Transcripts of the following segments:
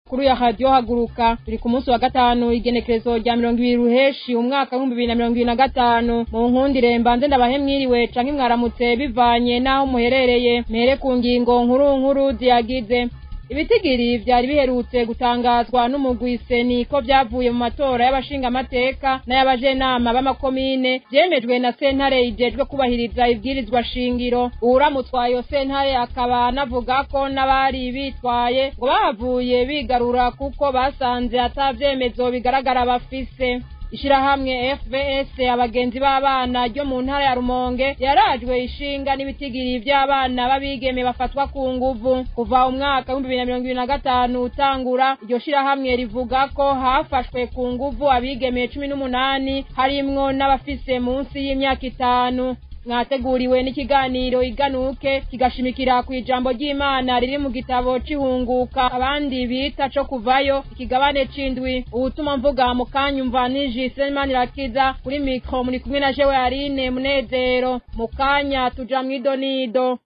kuri ya radio haguruka turi ku munsi wa gatanu igenekerezo rya 20 ruheshi umwaka wa 2025 mu nkundire mbanze ndabahemwiriwe canke mwaramutse bivanye naho muherereye mere ku ngingo nkuru ziyagize. Ibitigiri vyari biherutse gutangazwa n'umugwiseni ko vyavuye mu matora y'abashinga amateka n'abajenama b'amakomine vyemejwe na sentare ijejwe kubahiriza ibwirizwa shingiro. Uramutwaye yo sentare akaba anavuga ko n'abari bitwaye ngo bavuye bigarura kuko basanze atavyemezo bigaragara bafise. Ishirahamwe FVS abagenzi b'abana ryo mu ntara ya Rumonge yarajwe ishinga n'ibitigiri by'abana babigeme bafatwa ku nguvu kuva umwaka wa 2025 utangura. Iryo shirahamwe rivuga ko hafashwe ku nguvu abigeme 18 harimwo n'abafise munsi y'imyaka 5. Mwateguriwe n'ikiganiro iganuke kigashimikira ku ijambo ry'Imana riri mu gitabo c'ihunguka abandi bita co kuvayo ikigabane c'indwi. Ubutuma mvuga mu kanyumva niji Selemani Rakiza kuri mikro muri kumwe na jewe Aline Munezero. Mu kanya tuja mwidonido.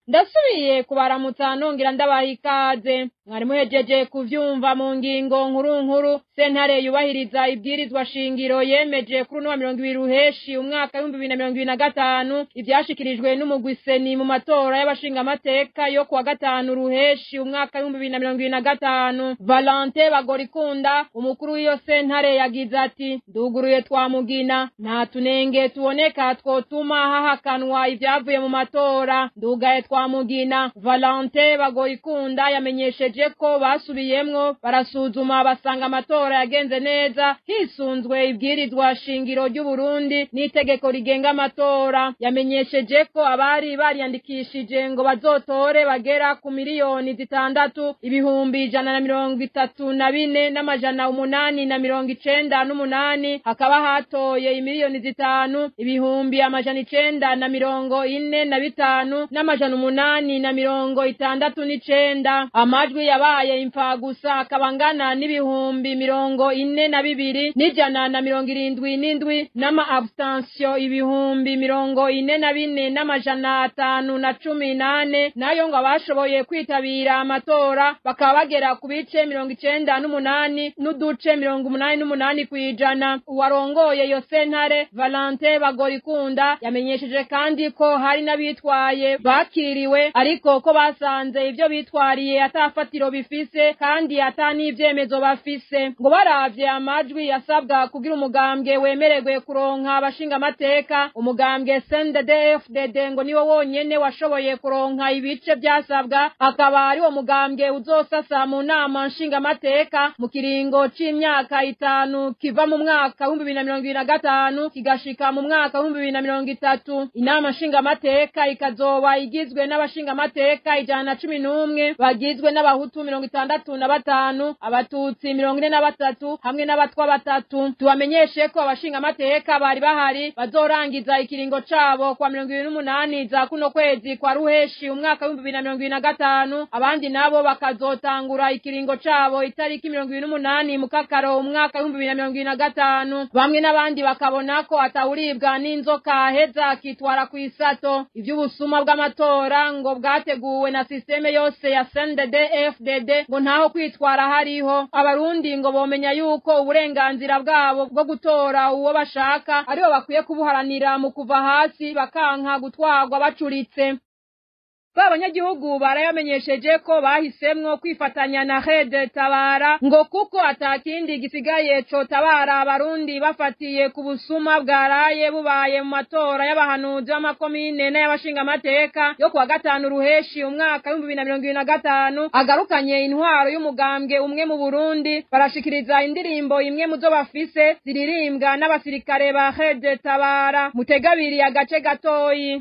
Ndasubiye kubaramutsa nongera ndabaha ikaze. Mwari muhejeje kuvyumva mu ngingo nkuru sentare yubahiriza ibwirizwa shingiro yemeje kuri wa 20 ruheshi umwaka wa 2025 ivyashikirijwe n'umugwiseni mu matora y'abashinga amateka yo kuwa gatanu ruheshi umwaka wa 2025. Valente Bagorikunda umukuru w'iyo sentare yagize ati nduguruye twamugina nta tunenge tuboneka twotuma hahakanwa ivyavuye mu matora ndugaye twamugina. Valente Bagorikunda yamenyesheje ko basubiyemwo barasuzuma basanga amatora yagenze neza hisunzwe ibwirizwa shingiro ry'u Burundi n'itegeko rigenga amatora. Yamenyesheje ko abari bariyandikishije ngo bazotore bagera ku miliyoni 6,134,898 hakaba hatoye imiliyoni 5,545,869 amajwi yabaye imfa gusa akabangana n'ibihumbi 42,177 n'ama abstention ibihumbi 44,518 nayo ngo abashoboye kwitabira amatora bakaba bagera ku bice 98 n'uduce 88 kwijana. Uwarongoye yo sentare Valente Bagorikunda yamenyesheje kandi ko hari n'abitwaye bakiriwe ariko ko basanze ivyo bitwariye atafatiro bifise kandi atani ivyemezo bafise. Ngo baravye amajwi yasabwa kugira umugambwe wemererwe kuronka abashinga amateka umugambwe CNDD-FDD ngo niwo wonyene washoboye kuronka ibice byasabwa akaba ari wo mugambwe uzosasa mu nama nshinga amateka mu kiringo c'imyaka 5 kiva mu mwaka wa 2025 kigashika mu mwaka wa 2030. Inama nshinga amateka ikazoba igizwe n'abashinga amateka 111 bagizwe n'abahutu 65 abatutsi 43 hamwe n'abatwa 3. Tubamenyeshe ko abashinga amateka bari bahari bazorangiza ikiringo cabo kwa 28 za kuno kwezi kwa ruheshi umwaka wa 2025 abandi nabo bakazotangura ikiringo cabo itariki 28 mu kakaro umwaka wa 2025. Bamwe n'abandi bakabona ko atawuribwa n'inzoka heza kitwara ku isato. Ivy'ubusuma bw'amatora ngo bwateguwe na systeme yose ya CNDD-FDD ngo ntaho kwitwara hariho. Abarundi ngo bomenya yuko uburenganzira bwabo bwo gutora uwo bashaka aribo bakwiye kubuharanira mu kuva hasi bakanka gutwarwa bacuritse. Abanyagihugu barayamenyesheje ko bahisemwo kwifatanya na Rede Tabara ngo kuko atakindi gisigaye co tabara abarundi bafatiye ku busuma bwaraye bubaye mu matora y'abahanuzi b'amakomine n'ayabashinga amateka yo kuwa gatanu ruheshi umwaka wa 2025 agarukanye intwaro y'umugambwe umwe mu Burundi. Barashikiriza indirimbo imwe muzo bafise ziririmbwa n'abasirikare ba Rede Tabara. Mutegabiri agace gatoyi.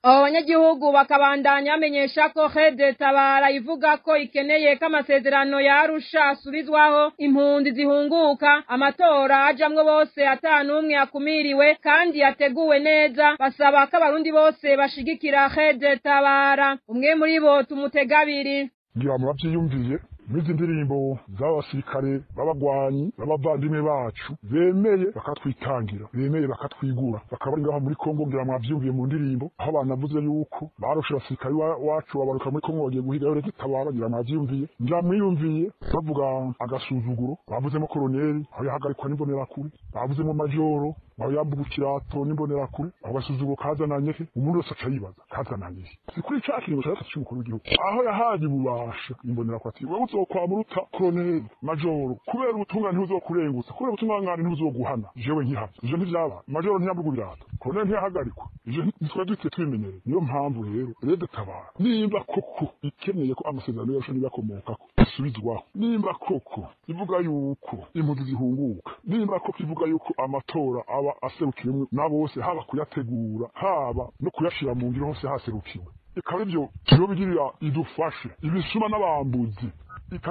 abanyagihugu bakabandanya bamenyesha ko Rede Tabara ivuga ko ikeneye ko amasezerano ya Arusha asubizwaho impunzi zihunguka amatora ajamwe bose atanumwe akumiriwe kandi yateguwe neza basaba ko abarundi bose bashigikira Rede Tabara umwe muri bo tumutegabiri ngira muravyiyumviye mizi ndirimbo z'abasirikare babagwanyi babavandimwe bacu bemeye bakatwitangira bemeye bakatwigura bakaba ngaho muri Kongo ngira mwavyumviye mu ndirimbo aho banavuze yuko barusha abasirikare wacu babaruka muri Kongo bagiye guhiga Rede Tabara ngira mwavyumviye ngira mwiyumviye bavuga agasuzuguro bavuzemo koloneli aho yahagarikwa n'imbonerakure bavuzemo majoro aho yambuka ikirato n'imbonerakure aho gasuzuguro kazananye umuntu wese aca yibaza kazananye si kuri ca kintu cyose cy'umukuru w'igihugu aho yahaje ububasha imbonerakure ati wewe uzokwamuruta koloneli majoro kubera ubutungane ntuzokurengutsa kubera ubutungane ntuzoguhana jewe nkihavye ivyo ntivyaba majoro ntiyambuka ibirato koloneli ntiyahagarikwa ivyo ntitwe dutse twimenyere niyo mpamvu rero Rede Tabara nimba koko ikeneye ko amasezerano y'Arusha nibakomokako isubizwaho nimba koko ivuga yuko impunzi zihunguka nimba koko ivuga yuko amatora aba aserukiwe na bose haba kuyategura haba no kuyashira mu ngiro hose haserukiwe ikaba ivyo kiyo bigirira idufashe ibisuma n'abambuzi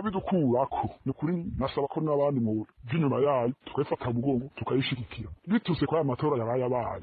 ikabidukurako ni kuri nasaba ko n'abandi mu by'inyuma yayo twefata mugongo tukayishigikira bituse kwa amatora yabaye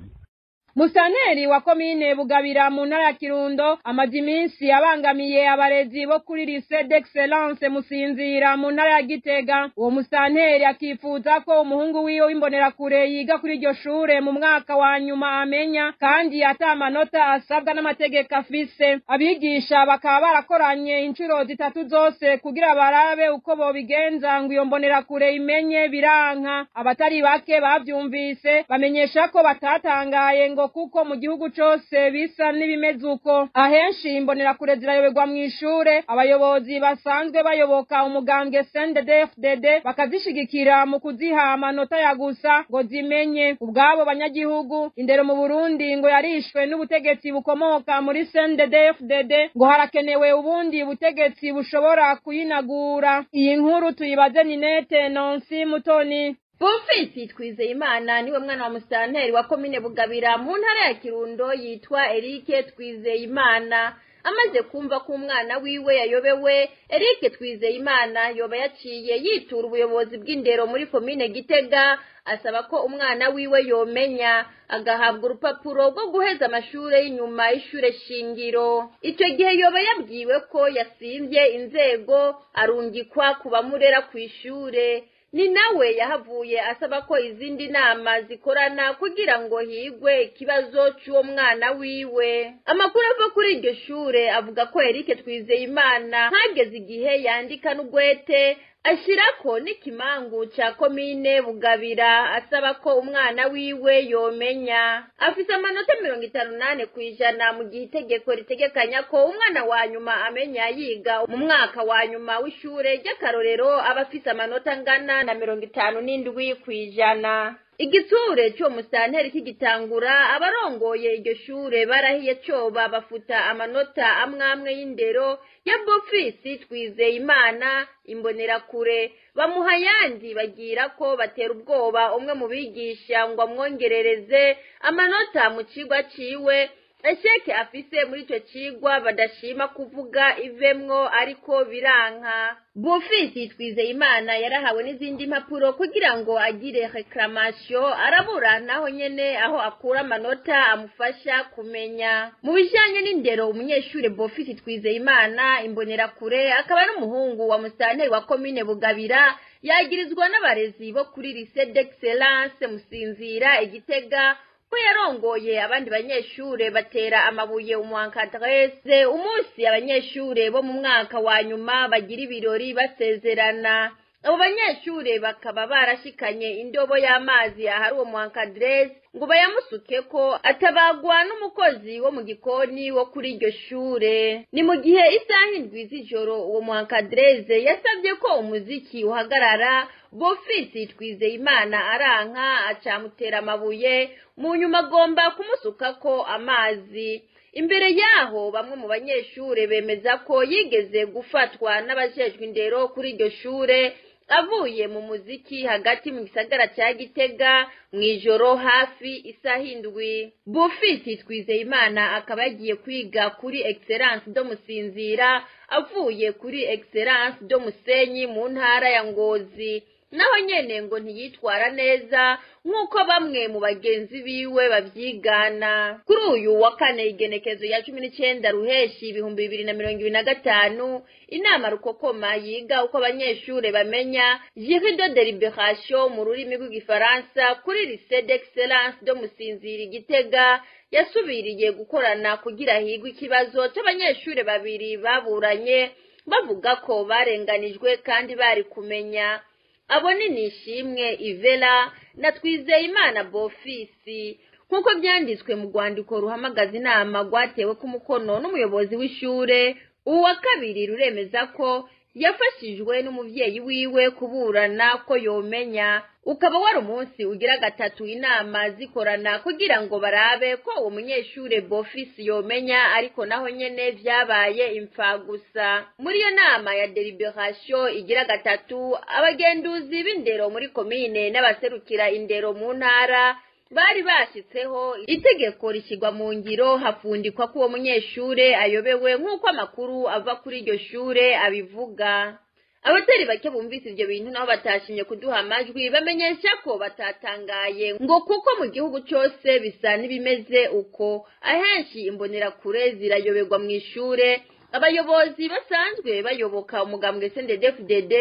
Musanteri wa komine Bugabira mu ntara ya Kirundo amaze iminsi abangamiye abarezi bo kuri lycée d'excellence Musinzira mu ntara ya Gitega uwo musanteri akifuza ko umuhungu wiwe w'imbonerakure yiga kuri iryo shure mu mwaka wa nyuma amenya kandi atamanota asabwa n'amategeko afise abigisha bakaba barakoranye incuro zitatu zose kugira barabe uko bobigenza ngo iyo mbonerakure imenye biranka abatari bake bavyumvise bamenyesha ko batatangaye ngo kuko mu gihugu cyose bisa n'ibimeze uko ahenshi imbonerakure zirayoberwa mu ishure abayobozi basanzwe bayoboka umugambwe CNDD-FDD bakazishigikira mu kuziha amanota ya gusa ngo zimenye ubwabo banyagihugu indero mu Burundi ngo yarishwe n'ubutegetsi bukomoka muri CNDD-FDD ngo harakenewe ubundi butegetsi bushobora kuyinagura iyi nkuru tuyibaze Ninete Nonsi Mutoni Bonfils Twizeyimana niwe mwana wa musanteri wa komine Bugabira mu ntara ya Kirundo yitwa Eric Twizeyimana amaze kumva ko umwana wiwe yayobewe Eric Twizeyimana yoba yaciye yitura ubuyobozi bw'indero muri komine Gitega asaba ko umwana wiwe yomenya agahabwa urupapuro rwo guheza amashure y'inyuma y'ishure shingiro icyo gihe yoba yabwiwe ko yasimvye inzego arungikwa kubamurera ku ishure ni nawe yahavuye asaba ko izindi nama zikorana kugira ngo higwe ikibazo cy'uwo mwana wiwe amakuru ava kuri iryo shure avuga ko Eric Twizeyimana hageze igihe yandika n'ugwete ashirako n'ikimangu cha komine Bugabira asaba ko umwana wiwe yomenya afise amanota 58% mu gihe itegeko ritegekanya ko umwana wa nyuma amenya yiga mu mwaka wa nyuma w'ishure ry'akarorero abafise amanota angana na 57%. Igiture cyo musanteri kigitangura abarongoye iryo shure barahiye coba bafuta amanota amwamwe y'indero ya Bonfils Twizeyimana imbonerakure bamuha yandi bagira ko batera ubwoba umwe mu bigisha ngo amwongerereze amanota mu cigwa ciwe esheke afise muri ico cigwa badashima kuvuga ivemwo ariko biranka Bonfils Twizeyimana yarahawe n'izindi mpapuro kugira ngo agire reclamation arabura naho nyene aho akura amanota amufasha kumenya mu bijanye n'indero umunyeshure Bonfils Twizeyimana imbonerakure akaba n'umuhungu wa musanteri wa komine Bugabira yagirizwa n'abarezi bo kuri lycée d'excellence Musinzira Igitega ko yarongoye abandi banyeshure batera amabuye umuankadresse umunsi abanyeshure bo mu mwaka wa nyuma bagira ibirori basezerana abo banyeshure bakaba barashikanye indobo y'amazi ahari uwo muhankadreze ngo bayamusuke ko atabagwa n'umukozi wo mu gikoni wo kuri iryo shure. Ni mu gihe isaha 7 z'ijoro uwo muhankadreze yasabye ko umuziki uhagarara, Bofisi Twizeyimana aranka acamutera amabuye, mu nyuma agomba kumusuka ko amazi. Imbere yaho bamwe mu banyeshure bemeza ko yigeze gufatwa n'abajejwe indero kuri iryo shure avuye mu muziki hagati mu gisagara cya Gitega mwijoro hafi isaha 7. Bofisi Twizeyimana akaba yagiye kwiga kuri Excellence do Musinzira avuye kuri Excellence do Musenyi mu ntara ya Ngozi. Naho nyene ngo ntiyitwara neza nk'uko bamwe mu bagenzi biwe bavyigana. Kuri uyu wa kane igenekezo ya 19 Ruheshi 2025 inama rukokoma yiga uko abanyeshure bamenya Jury de délibération mu rurimi rw'igifaransa kuri Lycée d'Excellence do Musinzira Gitega yasubiriye gukorana kugira higwe ikibazo cy'abanyeshure babiri baburanye bavuga ko barenganijwe kandi bari kumenya. Abo ni Nishimwe Ivela na Twizeyimana Bofisi. Nkuko byanditswe mu rwandiko ruhamagaza inama rwatewe ku mukono n'umuyobozi w'ishure, uwa kabiri ruremeza ko yafashijwe n'umuvyeyi wiwe kuburana ko yomenya. Ukaba wari umunsi ugira gatatu inama zikorana kugira ngo barabe ko uwo munyeshure Bofisi yomenya, ariko naho nyene vyabaye impfa gusa. Muri iyo nama ya délibération igira gatatu, abagenduzi b'indero muri komine n'abaserukira indero mu ntara bari bashitseho itegeko rishigwa mu ngiro, hafundikwa ko uwo munyeshure ayobewe nk'uko amakuru ava kuri iryo shure abivuga. Abatari bake bumvise ivyo bintu naho batashimye kuduha amajwi bamenyesha ko batatangaye ngo kuko mu gihugu cyose bisa n'ibimeze uko. Ahenshi imbonera kure zirayoberwa mu ishure, abayobozi basanzwe bayoboka umugambwe CNDD-FDD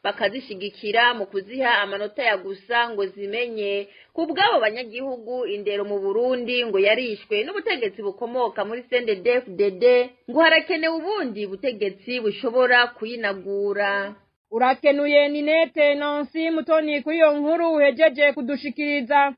bakazishigikira mu kuziha amanota ya gusa ngo zimenye. Kubwabo banyagihugu indero mu Burundi ngo yarishwe n'ubutegetsi bukomoka muri CNDD-FDD, ngo harakenewe ubundi butegetsi bushobora kuyinagura. Urakenuye Ninete Nancy Mutoni kuri iyo nkuru uhejeje kudushikiriza.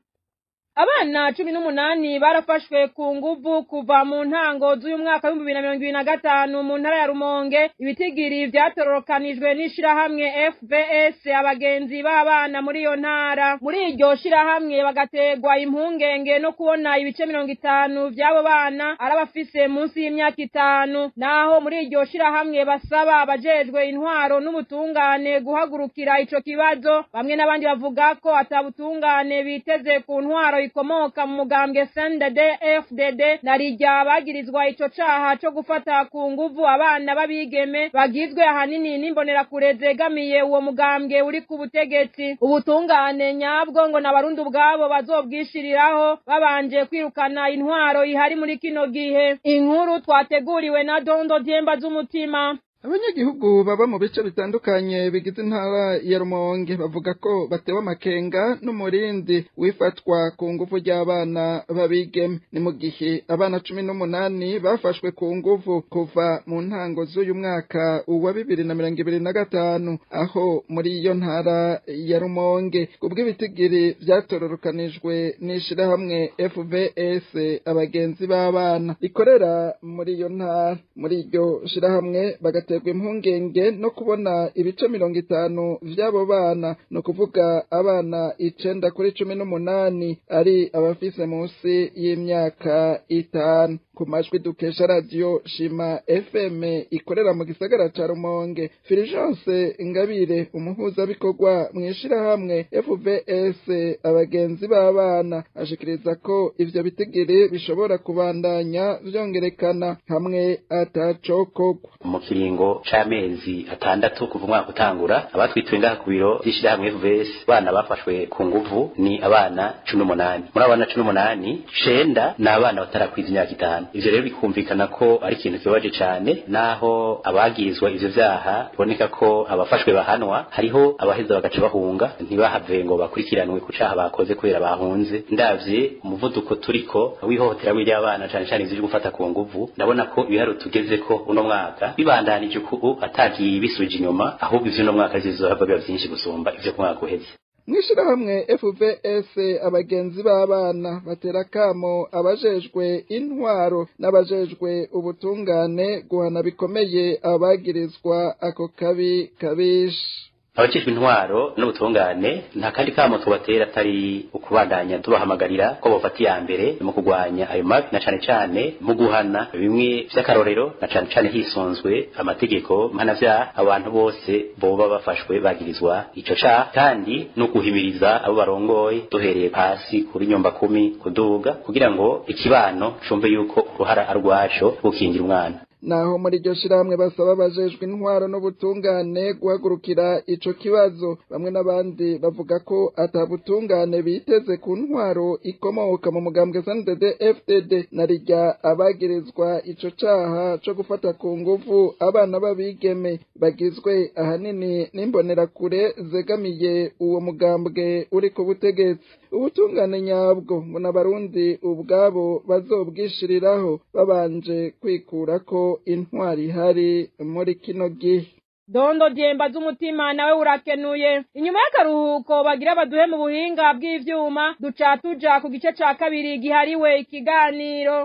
Abana 18 barafashwe ku nguvu kuva mu ntango z'uyu mwaka wa 2025 mu ntara ya Rumonge. Ibitigiri vyatororokanijwe n'ishirahamwe FVS abagenzi b'abana muri iyo ntara. Muri iryo shirahamwe bagategwa impungenge no kubona ibice 50 by'abo bana arabafise munsi y'imyaka 5. Naho muri iryo shirahamwe basaba abajejwe intwaro n'ubutungane guhagurukira ico kibazo. Bamwe n'abandi bavuga ko atabutungane biteze ku ntwaro ikomoka mu mugambwe CNDD-FDD narijya bagirizwa ico caha cyo gufata ku nguvu abana babigeme bagizwe ahanini n'imbonera kure zegamiye uwo mugambwe uri ku butegetsi. Ubutungane nyabwo ngo n'abarundi ubwabo bazobwishiriraho babanje kwirukana intwaro ihari muri kino gihe. Inkuru twateguriwe na Dondo Diemba z'umutima. Abanyagihugu baba mu bice bitandukanye bigize intara ya Rumonge bavuga ko batewe amakenga n'umurindi wifatwa ku nguvu ry'abana babigeme. Ni mu gihe abana 18 bafashwe ku nguvu kuva mu ntango z'uyu mwaka wa 2025 aho muri iyo ntara ya Rumonge. Kubw'ibitigiri vyatororokanijwe n'ishirahamwe FVS abagenzi b'abana ikorera muri iyo ntara. Muri iryo shirahamwe bategwa impungenge no kubona ibice 50 vy'abo bana, no kuvuga abana 9 kuri 18 ari abafise munsi y'imyaka 5. Ku majwi dukesha radio Shima FM ikorera mu gisagara ca Rumonge, Fulgence Ngabire umuhuza bikorwa mwishirahamwe FVS abagenzi b'abana ashikiriza ko ivyo bitigiri bishobora kubandanya vyongerekana hamwe atacokogwa. Mu kiringo c'amezi 6 kuva umwaka utangura, abatwitwe ngaha ku biro by'ishirahamwe FVS bana bafashwe ku nguvu ni abana 18. Muri abana 18 9 ni abana batarakwiza imyaka 5. Ivyo rero bikumvikana ko ari ikintu kibaje cyane, naho abagizwa ivyo vyaha boneka ko abafashwe bahanwa, hariho abaheza bagaca bahunga ntibahave ngo bakurikiranwe ku caha bakoze kubera bahunze. Ndavye umuvuduko turiko wihohotera w'abana cyane cyane ivyo gufata ku nguvu, ndabona ko ibiharo tugeze ko uno mwaka bibandanije tubandanije uku atagiye bisuje inyuma ahubwo ivyo no mwaka zizohava biba vyinshi gusumba ivyo ku mwaka uheze. Mwishirahamwe FVS abagenzi b'abana batera kamo abajejwe intwaro n'abajejwe ubutungane guhana bikomeye abagirizwa ako kabi kabisha. Abajejwe intwaro n'ubutungane nta kandi kamo tubatera atari ukubandanya tubahamagarira ko bafata iya mbere mu kugwanya ayo mabi na cane cane mu guhana bimwe vy'akarorero na cane cane hisunzwe amategeko mpanavyaha abantu bose boba bafashwe bagirizwa ico caha, kandi no guhimiriza abo barongoye duhereye hasi kuri nyumba 10 kuduga kugira ngo ikibano cumbe yuko uruhara arwaco gukingira umwana. Naho muri iryo shirahamwe basaba abajejwe intwaro n'ubutungane guhagurukira ico kibazo, bamwe n'abandi bavuga ko atabutungane biteze ku ntwaro ikomoka mu mugambwe CNDD FDD narirya abagirizwa ico caha co gufata ku nguvu abana babigeme bagizwe ahanini n'imbonerakure zegamiye uwo mugambwe uri ku butegetsi. Ubutungane nyabwo ngo n'abarundi ubwabo bazobwishiriraho babanje kwikurako intwari hari muri kino gihe. Dondo Diemba z'umutima nawe urakenuye. Inyuma y'akaruhuko bagira baduhe mu buhinga bw'ivyuma duca tuja ku gice ca kabiri gihariwe ikiganiro.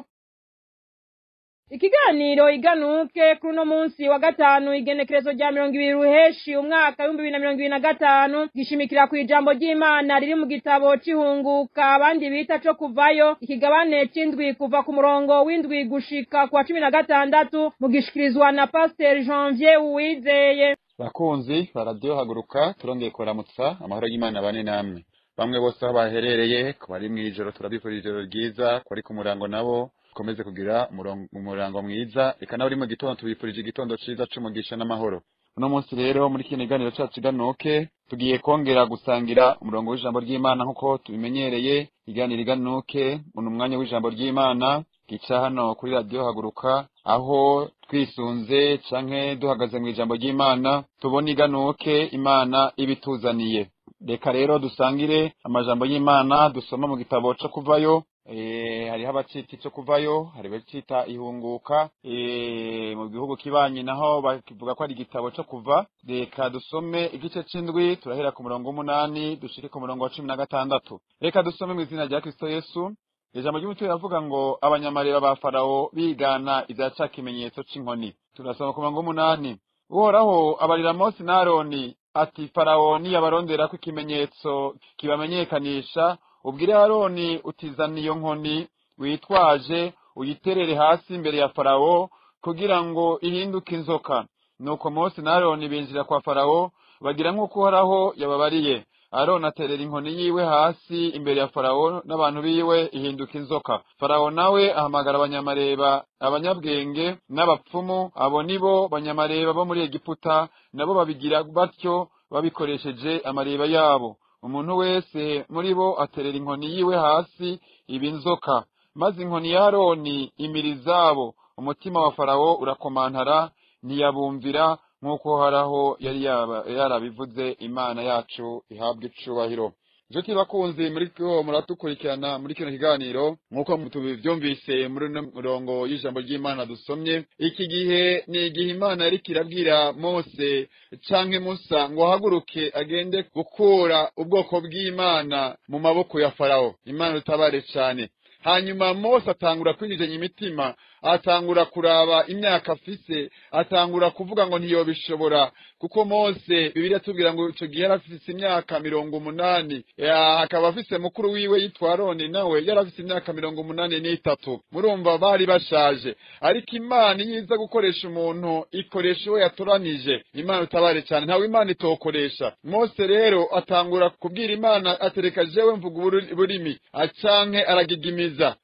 Ikiganiro iganuke kuri no munsi wa gatanu igenekerezo rya 20 ruheshi umwaka 2025 gishimikira ku ijambo ry'Imana riri mu gitabo c'ihunguka abandi bita co kuvayo ikigabane c'indwi kuva ku murongo w'indwi gushika kwa 16 mu gishikirizwa na Pasteur Janvier Uwizeye. Bakunzi baradio haguruka turongeye kuramutsa amahoro y'Imana bane namwe. Bamwe bose aho baherereye ko bari mwijoro turabifurije ijoro ryiza ko ari ku murango nabo komeze kugira umurango mwiza eka nawe uri mu gitondo tubifurije igitondo ciza c'umugisha n'amahoro. Uno munsi rero muri kino kiganiro cacu iganuke tugiye kongera gusangira umurongo w'ijambo ry'Imana nkuko tubimenyereye. Iganiro iganuke mu mwanya w'ijambo ry'Imana gica hano kuri radio haguruka aho twisunze canke duhagaze mu ijambo ry'Imana tubona iganuke Imana ibituzaniye. Reka rero dusangire amajambo y'Imana dusoma mu gitabo co kuvayo. Hariho abacita cyo kuvayo, hari bacita ihunguka, mu gihugu kibanyi naho bakivuga ko ari igitabo cyo kuva. Reka dusome igice c'indwi turahera ku murongo 8 dushike ku murongo wa 16. Reka dusome mu izina rya Kristo Yesu. Ijambo ry'umutwe ravuga ngo abanyamareba ba Farao bigana ivyaca kimenyetso c'inkoni. Turasoma ku murongo 8. Uhoraho abarira Mose na Aroni ati Farao ni yabarondera ko ikimenyetso kibamenyekanisha ubwire Aroni utizana iyo nkoni witwaje uyiterere hasi imbere ya Farao kugira ngo ihinduke inzoka. Nuko Mose na Aroni binjira kwa Farao bagira nk'uko Uhoraho yababariye. Aroni aterera inkoni yiwe hasi imbere ya Farao n'abantu biwe ihinduka inzoka. Farao nawe ahamagara abanyamareba abanyabwenge n'abapfumu abo nibo banyamareba bo muri Egiputa nabo babigira batyo babikoresheje amareba yabo. Umuntu wese muri bo aterera inkoni yiwe hasi ibinzoka, maze inkoni ya Aroni imirizabo. Umutima wa Farao urakomantara ntiyabumvira nk'uko haraho yari yarabivuze. Imana yacu ihabwe icubahiro. Joti bakunzi muri ko muratukurikirana muri kino kiganiro nk'uko mutubyumvise muri murongo y'ijambo ry'Imana dusomye. Iki gihe ni igihe Imana yari kirabwira Mose canke Musa ngo haguruke agende gukura ubwoko bw'Imana mu maboko ya Farao. Imana utabare cyane. Hanyuma Mose atangura kwinjizanya imitima, atangura kuraba imyaka afise, atangura kuvuga ngo ntiyobishobora kuko Mose Bibiliya tubwira ngo ico gihe yarafise imyaka 80, akaba afise mukuru wiwe yitwa Aroni nawe yarafise imyaka 83. Murumva bari bashaje, ariko Imana yiza gukoresha umuntu ikoresha uwo yatoranije. Imana utabare cyane, ntawe Imana itokoresha. Mose rero atangura kubwira Imana atereka jewe mvuga burimi acanke aragigimiza.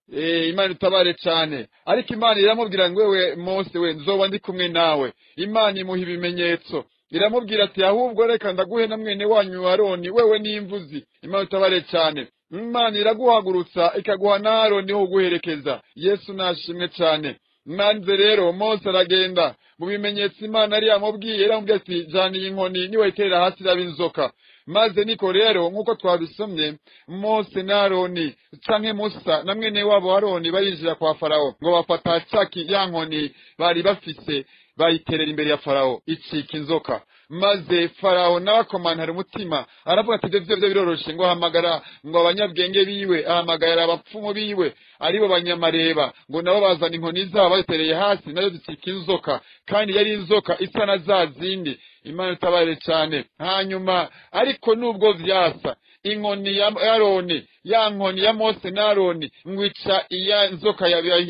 Imana utabare cyane, ariko Imana iramubwira ngo wewe Mose we nzoba ndi kumwe nawe. Imana imuha ibimenyetso, iramubwira ati ahubwo reka ndaguhe na mwene wanyu Aroni wewe n'imvuzi. Imana utabare cyane, Imana iraguhagurutsa ikaguha na Aroni ho guherekeza. Yesu nashimwe cyane. Manze rero Mose aragenda mu bimenyetso Imana ari yamubwiye, iramubwira ati jana iyi nkoni niwe iterera hasi irabinzoka. Maze niko rero nk'uko twabisomye Mose na Aroni canke Musa na mwene wabo Aroni barinjira kwa Farao ngo bafata caki ya nkoni bari bafise bayiterera imbere ya Farawo icika inzoka. Maze Farawo n'abakomantara umutima aravuga ati ivyo biroroshe, ngo ahamagara ngo abanyabwenge biwe, ahamagara abapfumu biwe aribo banyamareba, ngo nabo bazana inkoni zabo bazitereye hasi nayo zicika inzoka, kandi yari inzoka isa na za zindi. Imana itabare cyane. Hanyuma ariko nubwo vyasa, inkoni ya Aroni, ya nkoni ya Mose na Aroni, ngwica iya nzoka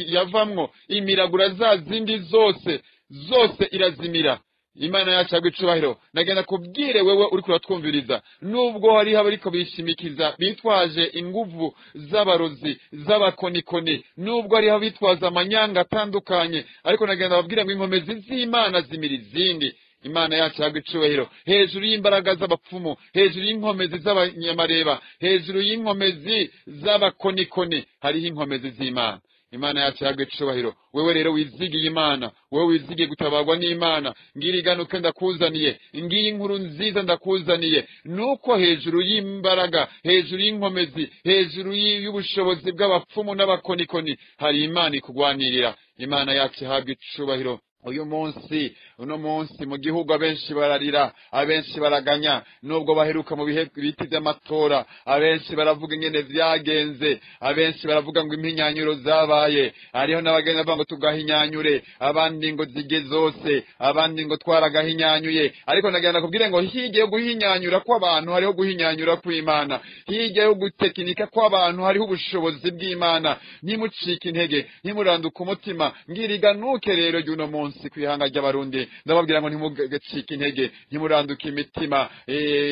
yavamwo imiragura za zindi zose irazimira. Imana yacu agicubahiro. Nagenda kubwire wewe uri kuratwumviriza, nubwo hari abariko bishimikiza bitwaje inguvu z'abarozi z'abakonikoni, nubwo hari bitwaza amanyanga atandukanye, ariko nagenda babwire ngo inkomezi z'Imana zimira izindi. Imana yacu agicubahiro. Hejuru y'imbaraga z'abapfumu, hejuru y'inkomezi z'abanyamareba, hejuru y'inkomezi z'abakonikoni hariho inkomezi z'Imana. Imana yacu agicubahiro. Wewe rero wizigiye Imana, wewe wizigiye gutabagwa n'Imana, ngiri ganuke ndakuzaniye, ngiyi inkuru nziza ndakuzaniye, nuko hejuru y'imbaraga, hejuru y'inkomezi, hejuru y'ubushobozi bw'abapfumu n'abakonikoni hari Imana ikugwanirira. Imana yacu agicubahiro. Uno munsi mu gihugu abenshi bararira, abenshi baraganya, nubwo baheruka mu bihe biti by'amatora, abenshi baravuga ingene vyagenze, abenshi baravuga ngo impinyanyuro zabaye, hariho n'abagenda bavuga ngo tugahinyanyure, abandi ngo zige zose, abandi ngo twaragahinyanyuye. Ariko nagenda kubwire ngo hirya yo guhinyanyura kw'abantu hariho guhinyanyura kw'Imana, hirya yo gutekinika kw'abantu hariho ubushobozi bw'Imana. Ntimucike intege, ntimuranduka umutima. Ngiriganuke rero y'uno munsi kwihanga ry'abarundi, ndababwira ngo ntimugacike intege, ntimuranduke imitima,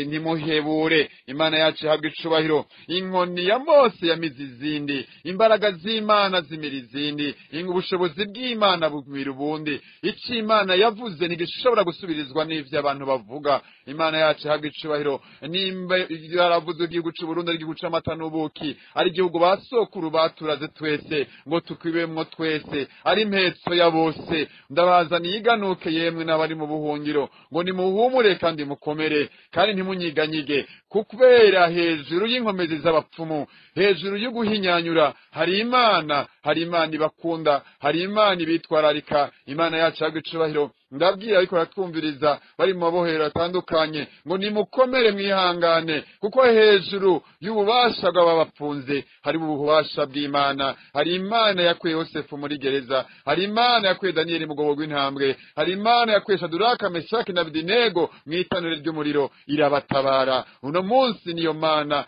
ntimuhebure. Imana yacu ihabwa icubahiro. Inkoni ya Mose yamize izindi, imbaraga z'Imana zimira izindi, ubushobozi bw'Imana bumira ubundi. Ico Imana yavuze ntigishobora gusubirizwa n'ivyo abantu bavuga. Imana yacu ihabwa icubahiro. Nimba yaravuze igihugu c'u Burundi ari igihugu c'amata n'ubuki, ari igihugu basokuru baturaze twese ngo tukwibemwo twese, ari impetso ya bose, ndabazaniye iganuke yemwe n'abari mu buhungiro, ngo nimuhumure kandi mukomere, kandi ntimunyiganyige, kubera hejuru y'inkomezi z'abapfumu, hejuru y'uguhinyanyura hari Imana, hari Imana ibakunda, hari Imana ibitwararika. Imana yacu agicubahiro. Ndabwira ariko ratwumviriza bari mu mabohero atandukanye ngo nimukomere mwihangane, kuko hejuru y'ububasha bw'abapfunze hari ububasha bw'Imana. Hari Imana yakuye Yosefu muri gereza, hari Imana yakuye Danieli mu gobo rw'intambwe, hari Imana yakuye Shadraka, Meshaki na Abedenego mw'itanure ry'umuriro, irabatabara. Uno munsi niyo Mana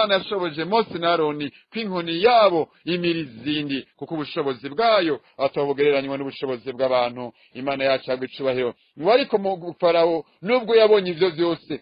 yashoboje Mose na Aroni kw'inkoni yabo imira izindi, kuko ubushobozi bwayo atabugereranywa n'ubushobozi bw'abantu. Imana yacu agicubahiro. Ariko mu Farawo nubwo yabonye ivyo vyose,